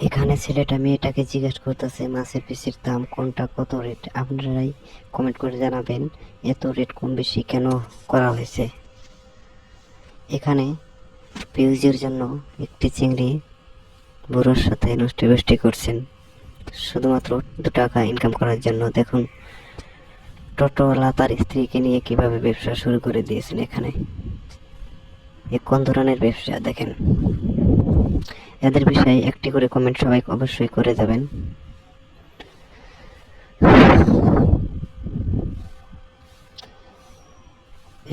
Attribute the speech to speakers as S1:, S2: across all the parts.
S1: এখানে ছেলেটা মেয়েটাকে জিজ্ঞেস করতেছে মাছের পিসের দাম কোনটা কত রেট। আপনারাই কমেন্ট করে জানাবেন এত রেট কম বেশি কেন করা হয়েছে। এখানে ভিউজের জন্য একটি চিংড়ি বুড়োর সাথে নষ্টি করছেন শুধুমাত্র 2 টাকা ইনকাম করার জন্য। দেখুন টোটোওয়ালা তার স্ত্রীকে নিয়ে কিভাবে ব্যবসা শুরু করে দিয়েছেন। এখানে এ কোন ধরনের ব্যবসা দেখেন। এদের বিষয়ে একটি করে কমেন্ট সবাই অবশ্যই করে যাবেন।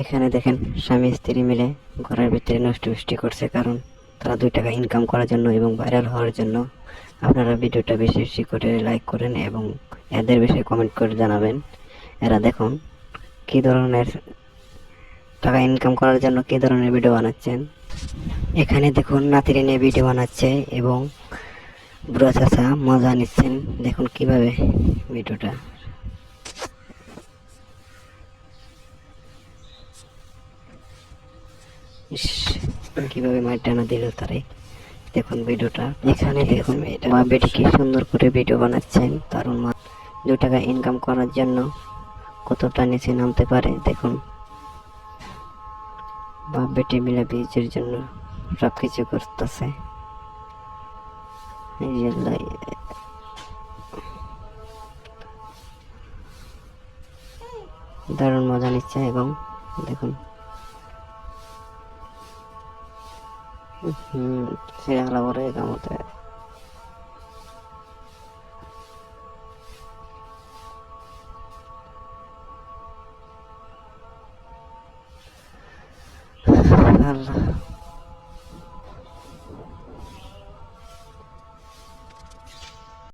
S1: এখানে দেখেন স্বামী স্ত্রী মিলে ঘরের ভিতরে নষ্টি করছে, কারণ তারা 2 টাকা ইনকাম করার জন্য এবং ভাইরাল হওয়ার জন্য। আপনারা ভিডিওটা বেশি বেশি করে লাইক করেন এবং এদের বিষয়ে কমেন্ট করে জানাবেন। এরা দেখুন কি ধরনের টাকা ইনকাম করার জন্য কি ধরনের ভিডিও বানাচ্ছেন। এখানে দেখুন নাতিরে নিয়ে ভিডিও বানাচ্ছে এবং বুড়া চাচা মজা নিচ্ছেন। দেখুন কিভাবে ভিডিওটা। কিভাবে মার টানা দিল তারে। দেখুন ভিডিওটা। এখানে দেখুন মা বেটি কি সুন্দর করে ভিডিও বানাচ্ছেন। কারণ মা 2 টাকা ইনকাম করার জন্য কতটা নিচে নামতে পারে দেখুন। বাপ বেটি মিলে বীজের জন্য সবকিছু করতেছে। দারুণ মজা নিচ্ছে এবং দেখুন ছেড়ে হালা করে কামতে। আল্লাহ